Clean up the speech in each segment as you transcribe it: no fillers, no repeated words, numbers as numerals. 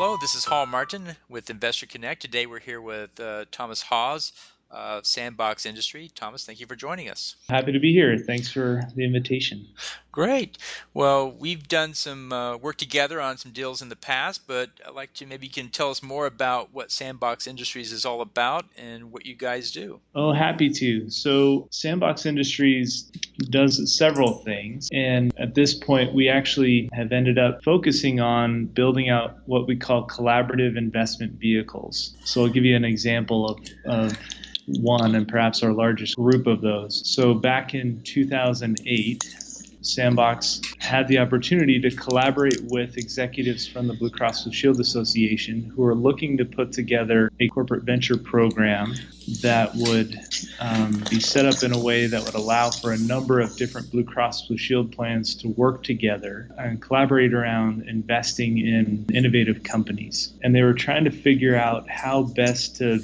Hello, this is Hall Martin with Investor Connect. Today we're here with Thomas Hawes of Sandbox Industry. Thomas, thank you for joining us. Happy to be here. Thanks for the invitation. Great. Well, we've done some work together on some deals in the past, but I'd like to maybe you can tell us more about what Sandbox Industries is all about and what you guys do. Oh, happy to. So, Sandbox Industries does several things. And at this point, we actually have ended up focusing on building out what we call collaborative investment vehicles. So, I'll give you an example of one and perhaps our largest group of those. So, back in 2008, Sandbox had the opportunity to collaborate with executives from the Blue Cross Blue Shield Association who are looking to put together a corporate venture program that would be set up in a way that would allow for a number of different Blue Cross Blue Shield plans to work together and collaborate around investing in innovative companies. And they were trying to figure out how best to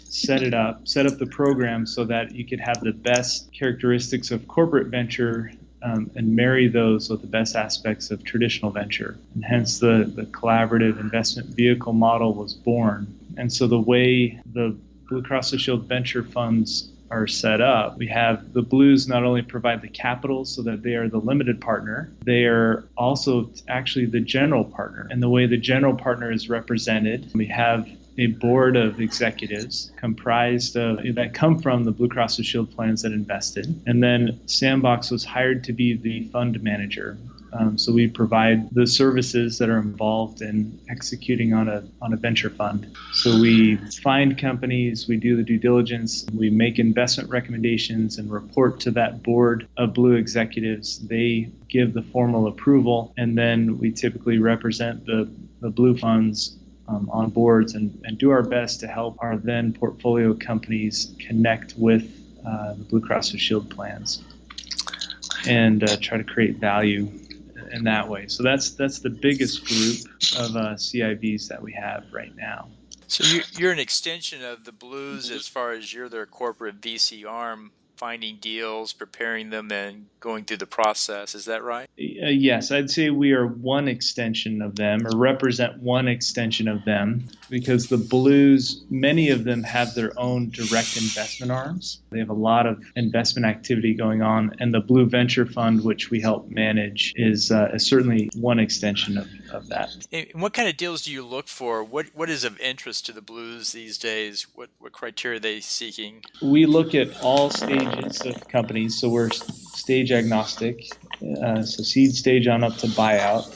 set up the program so that you could have the best characteristics of corporate venture and marry those with the best aspects of traditional venture. And hence the collaborative investment vehicle model was born. And so the way the Blue Cross Blue Shield venture funds are set up, we have the Blues not only provide the capital so that they are the limited partner, they are also actually the general partner. And the way the general partner is represented, we have a board of executives comprised of that come from the Blue Cross Blue Shield plans that invested. And then Sandbox was hired to be the fund manager. So we provide the services that are involved in executing on a venture fund. So we find companies, we do the due diligence, we make investment recommendations and report to that board of Blue executives. They give the formal approval, and then we typically represent the Blue funds on boards and do our best to help our then portfolio companies connect with the Blue Cross Blue Shield plans and try to create value in that way. So that's the biggest group of CIVs that we have right now. So you're an extension of the Blues as far as you're their corporate VC arm, finding deals, preparing them, and going through the process. Is that right? Yes, I'd say we are one extension of them, or represent one extension of them, because the Blues, many of them have their own direct investment arms. They have a lot of investment activity going on, and the Blue Venture Fund, which we help manage, is certainly one extension of that. And what kind of deals do you look for? What is of interest to the Blues these days? What criteria are they seeking? We look at all stages of companies, so we're stage agnostic, so seed stage on up to buyout.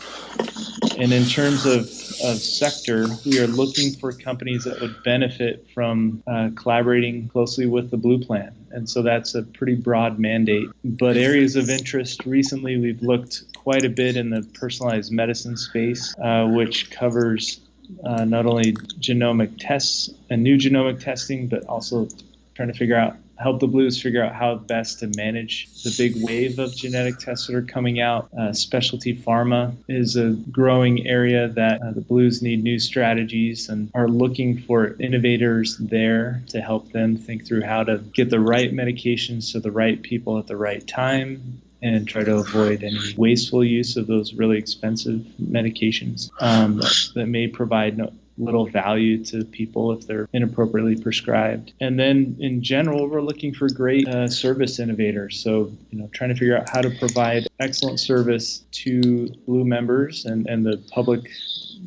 And in terms of sector, we are looking for companies that would benefit from collaborating closely with the Blue Plan. And so that's a pretty broad mandate. But areas of interest, recently we've looked quite a bit in the personalized medicine space, which covers not only genomic tests and new genomic testing, but also trying to help the Blues figure out how best to manage the big wave of genetic tests that are coming out. Specialty pharma is a growing area that the Blues need new strategies and are looking for innovators there to help them think through how to get the right medications to the right people at the right time and try to avoid any wasteful use of those really expensive medications that may provide little value to people if they're inappropriately prescribed. And then in general, we're looking for great service innovators. So, trying to figure out how to provide excellent service to Blue members and the public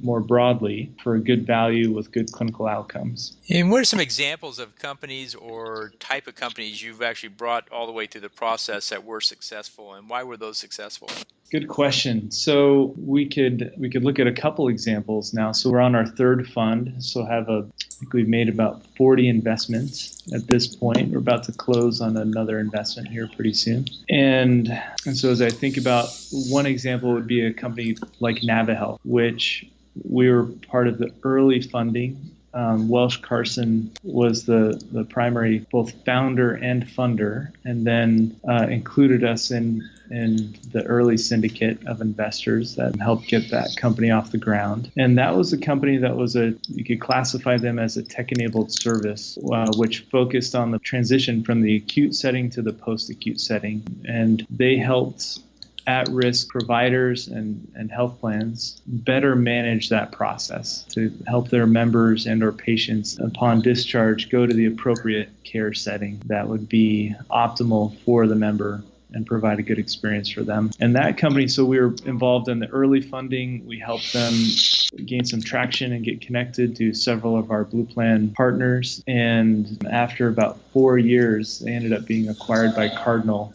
more broadly for a good value with good clinical outcomes. And what are some examples of companies or type of companies you've actually brought all the way through the process that were successful, and why were those successful? Good question. So we could look at a couple examples now. So we're on our third fund. So I think we've made about 40 investments at this point. We're about to close on another investment here pretty soon. And so as I think about one example would be a company like NaviHealth, which we were part of the early funding. Welsh Carson was the primary both founder and funder, and then included us in the early syndicate of investors that helped get that company off the ground. And that was a company that was you could classify them as a tech-enabled service, which focused on the transition from the acute setting to the post-acute setting. And they helped at-risk providers and health plans better manage that process to help their members and or patients upon discharge go to the appropriate care setting that would be optimal for the member and provide a good experience for them. And that company, so we were involved in the early funding. We helped them gain some traction and get connected to several of our Blue Plan partners. And after about 4 years, they ended up being acquired by Cardinal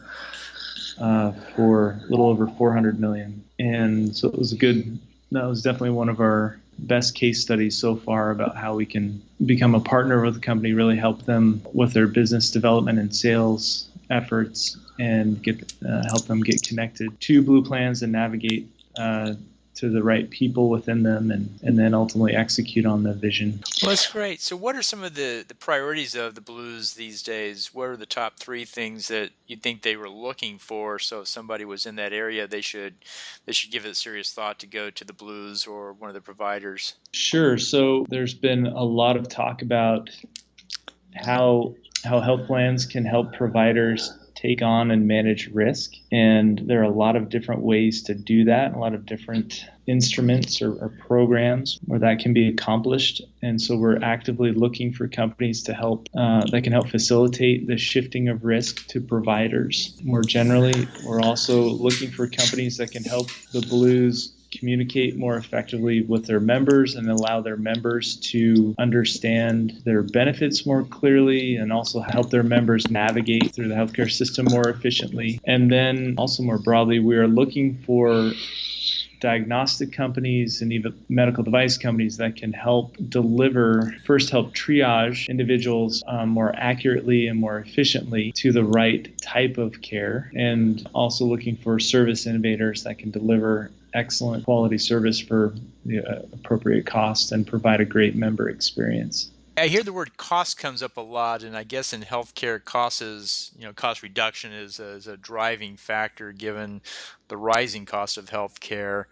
for a little over $400 million. And so that was definitely one of our best case studies so far about how we can become a partner with the company, really help them with their business development and sales efforts, and help them get connected to Blue Plans and navigate to the right people within them, and then ultimately execute on the vision. Well, that's great. So what are some of the priorities of the Blues these days? What are the top 3 things that you think they were looking for? So if somebody was in that area, they should give it serious thought to go to the Blues or one of the providers. Sure. So there's been a lot of talk about how health plans can help providers take on and manage risk. And there are a lot of different ways to do that, a lot of different instruments or programs where that can be accomplished. And so we're actively looking for companies to help that can help facilitate the shifting of risk to providers. More generally, we're also looking for companies that can help the Blues communicate more effectively with their members and allow their members to understand their benefits more clearly, and also help their members navigate through the healthcare system more efficiently. And then also more broadly, we are looking for diagnostic companies and even medical device companies that can help triage individuals more accurately and more efficiently to the right type of care, and also looking for service innovators that can deliver excellent quality service for the appropriate cost and provide a great member experience. I hear the word cost comes up a lot, and I guess in healthcare, cost reduction is a driving factor given the rising cost of healthcare.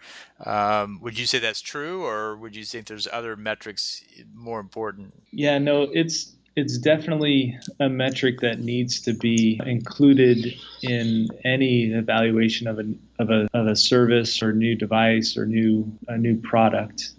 Would you say that's true, or would you think there's other metrics more important? Yeah, no, it's definitely a metric that needs to be included in any evaluation of a service or new device or a new product,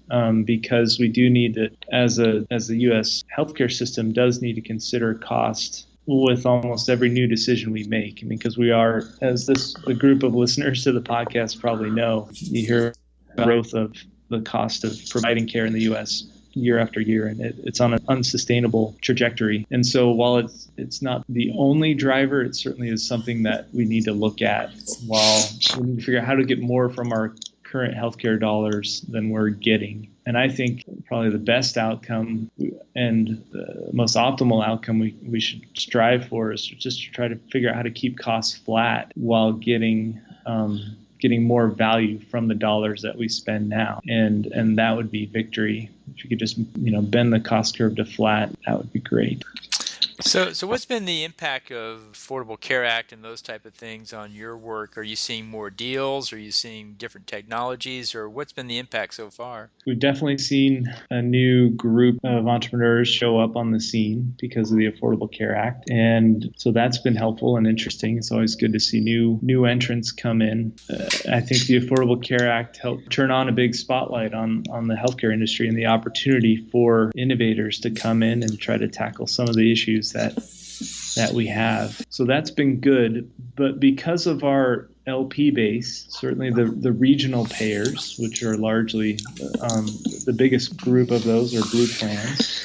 because we do need to, as the U.S. healthcare system does need to consider cost with almost every new decision we make. I mean, because we are, as a group of listeners to the podcast probably know, you hear about the growth of the cost of providing care in the U.S. year after year, and it's on an unsustainable trajectory. And so while it's not the only driver, it certainly is something that we need to look at while we need to figure out how to get more from our current healthcare dollars than we're getting. And I think probably the best outcome and the most optimal outcome we should strive for is just to try to figure out how to keep costs flat while getting more value from the dollars that we spend now. And that would be victory. If you could just, bend the cost curve to flat, that would be great. So what's been the impact of Affordable Care Act and those type of things on your work? Are you seeing more deals? Are you seeing different technologies? Or what's been the impact so far? We've definitely seen a new group of entrepreneurs show up on the scene because of the Affordable Care Act. And so that's been helpful and interesting. It's always good to see new entrants come in. I think the Affordable Care Act helped turn on a big spotlight on the healthcare industry and the opportunity for innovators to come in and try to tackle some of the issues that we have. So that's been good. But because of our LP base, certainly the regional payers, which are largely the biggest group of those are Blue Plans,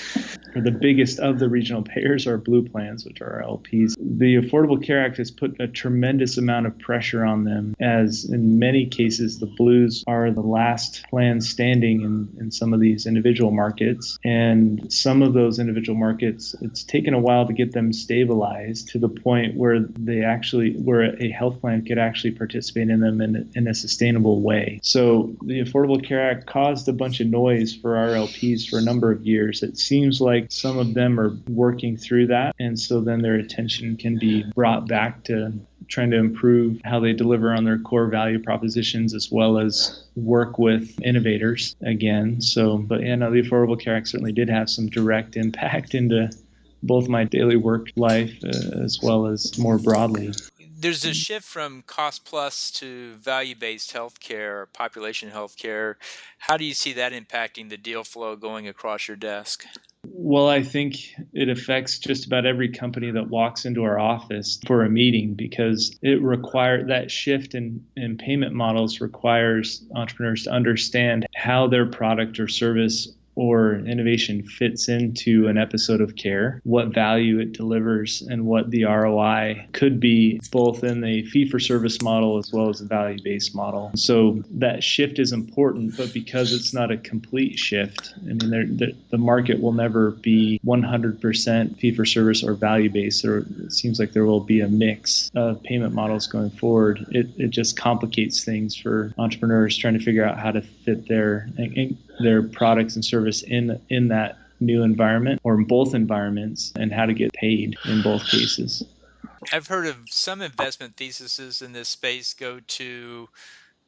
or the biggest of the regional payers are Blue Plans, which are our LPs. The Affordable Care Act has put a tremendous amount of pressure on them, as in many cases the Blues are the last plan standing in some of these individual markets. And some of those individual markets, it's taken a while to get them stabilized to the point where a health plan could actually participate in them in a sustainable way. So the Affordable Care Act caused a bunch of noise for our LPs for a number of years. It seems like some of them are working through that, and so then their attention can be brought back to trying to improve how they deliver on their core value propositions, as well as work with innovators again. So, the Affordable Care Act certainly did have some direct impact into both my daily work life as well as more broadly. There's a shift from cost plus to value-based healthcare, population healthcare. How do you see that impacting the deal flow going across your desk? Well, I think it affects just about every company that walks into our office for a meeting because that shift in payment models requires entrepreneurs to understand how their product or service or innovation fits into an episode of care, what value it delivers, and what the ROI could be, both in the fee-for-service model as well as a value-based model. So that shift is important, but because it's not a complete shift, I mean, the market will never be 100% fee-for-service or value-based. It seems like there will be a mix of payment models going forward. It just complicates things for entrepreneurs trying to figure out how to fit their products and service in that new environment or in both environments and how to get paid in both cases. I've heard of some investment theses in this space go to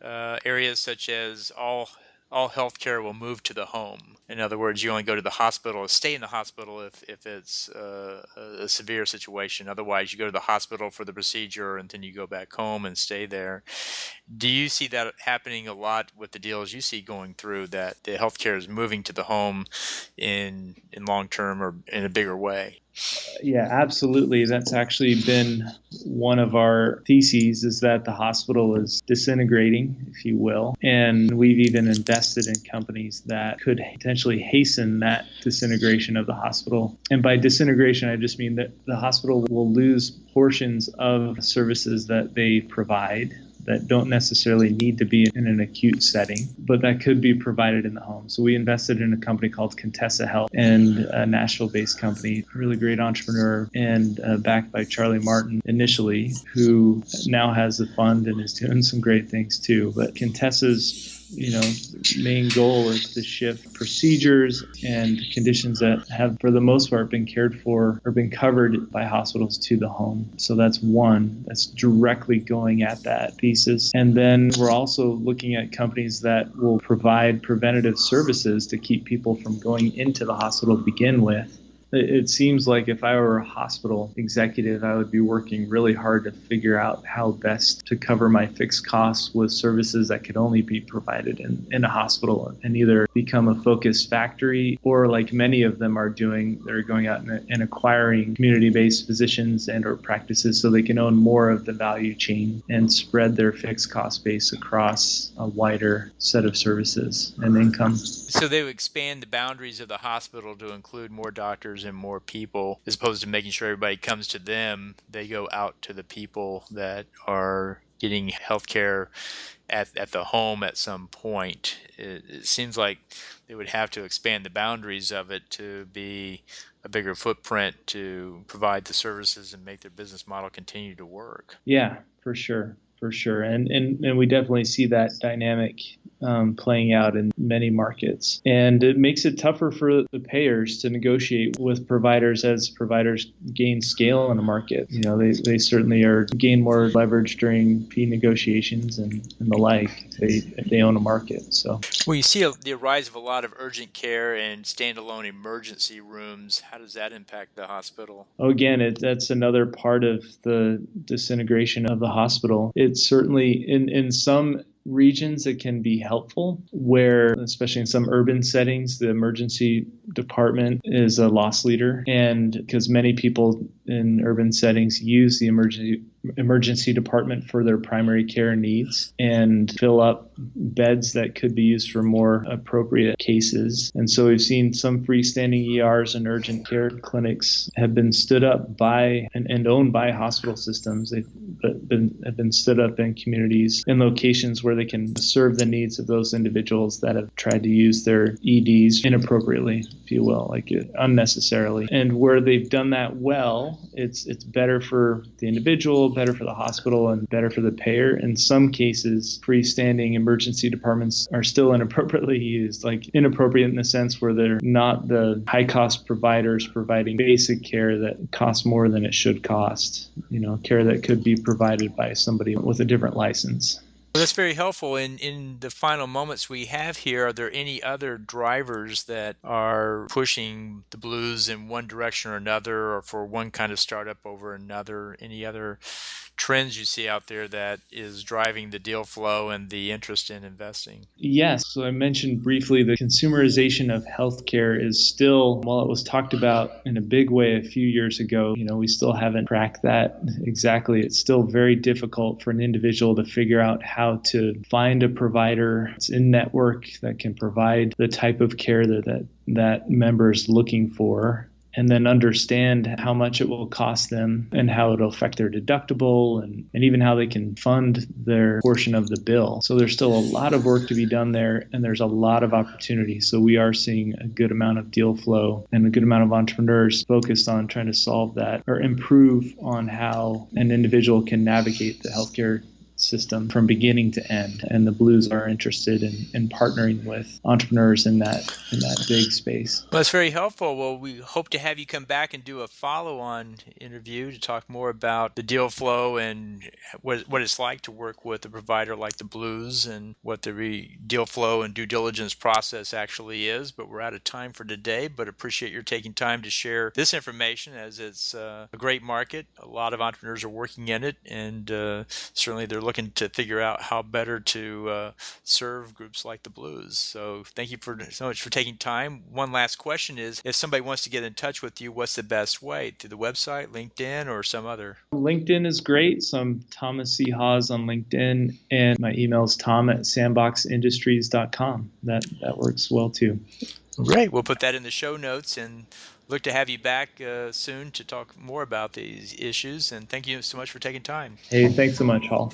areas such as all healthcare will move to the home. In other words, you only go to the hospital or stay in the hospital if it's a severe situation. Otherwise, you go to the hospital for the procedure and then you go back home and stay there. Do you see that happening a lot with the deals you see going through, that the healthcare is moving to the home in long term or in a bigger way? Yeah, absolutely. That's actually been one of our theses, is that the hospital is disintegrating, if you will. And we've even invested in companies that could potentially hasten that disintegration of the hospital. And by disintegration, I just mean that the hospital will lose portions of services that they provide that don't necessarily need to be in an acute setting, but that could be provided in the home. So we invested in a company called Contessa Health, and a Nashville-based company, a really great entrepreneur, and backed by Charlie Martin initially, who now has a fund and is doing some great things too. But Contessa's main goal is to shift procedures and conditions that have, for the most part, been cared for or been covered by hospitals to the home. So that's one that's directly going at that thesis. And then we're also looking at companies that will provide preventative services to keep people from going into the hospital to begin with. It seems like if I were a hospital executive, I would be working really hard to figure out how best to cover my fixed costs with services that could only be provided in a hospital, and either become a focused factory or, like many of them are doing, they're going out and acquiring community-based physicians and or practices so they can own more of the value chain and spread their fixed cost base across a wider set of services and income. So they would expand the boundaries of the hospital to include more doctors and more people, as opposed to making sure everybody comes to them. They go out to the people that are getting healthcare at the home at some point. It seems like they would have to expand the boundaries of it to be a bigger footprint to provide the services and make their business model continue to work. Yeah, for sure. For sure. And we definitely see that dynamic playing out in many markets. And it makes it tougher for the payers to negotiate with providers as providers gain scale in the market. They certainly gain more leverage during fee negotiations and the like if they own a market. So, well, you see the rise of a lot of urgent care and standalone emergency rooms. How does that impact the hospital? Oh, again, that's another part of the disintegration of the hospital. It's certainly in some regions it can be helpful, where, especially in some urban settings, the emergency department is a loss leader. And because many people in urban settings use the emergency department for their primary care needs and fill up beds that could be used for more appropriate cases. And so we've seen some freestanding ERs and urgent care clinics have been stood up by and owned by hospital systems. They've been stood up in communities in locations where they can serve the needs of those individuals that have tried to use their EDs inappropriately, if you will, like unnecessarily. And where they've done that well, it's better for the individual, better for the hospital, and better for the payer. In some cases, freestanding emergency departments are still inappropriately used, like inappropriate in the sense where they're not the high-cost providers providing basic care that costs more than it should cost, care that could be provided by somebody with a different license. Well, that's very helpful. In the final moments we have here, are there any other drivers that are pushing the blues in one direction or another, or for one kind of startup over another? Any other trends you see out there that is driving the deal flow and the interest in investing? Yes. So I mentioned briefly the consumerization of healthcare is still, while it was talked about in a big way a few years ago, we still haven't cracked that exactly. It's still very difficult for an individual to figure out how to find a provider that's in network that can provide the type of care that member is looking for, and then understand how much it will cost them and how it'll affect their deductible, and even how they can fund their portion of the bill. So there's still a lot of work to be done there, and there's a lot of opportunity. So we are seeing a good amount of deal flow and a good amount of entrepreneurs focused on trying to solve that or improve on how an individual can navigate the healthcare system from beginning to end. And the Blues are interested in partnering with entrepreneurs in that big space. Well, that's very helpful. Well, we hope to have you come back and do a follow-on interview to talk more about the deal flow and what it's like to work with a provider like the Blues and what the deal flow and due diligence process actually is. But we're out of time for today, but appreciate your taking time to share this information, as it's a great market. A lot of entrepreneurs are working in it, and certainly they're looking to figure out how better to serve groups like the Blues. So thank you so much for taking time. One last question is, if somebody wants to get in touch with you, what's the best way? Through the website, LinkedIn, or some other? LinkedIn is great. So I'm Thomas C. Hawes on LinkedIn, and my email is tom@sandboxindustries.com. That works well too. Great. We'll put that in the show notes and look to have you back soon to talk more about these issues. And thank you so much for taking time. Hey, thanks so much, Hall.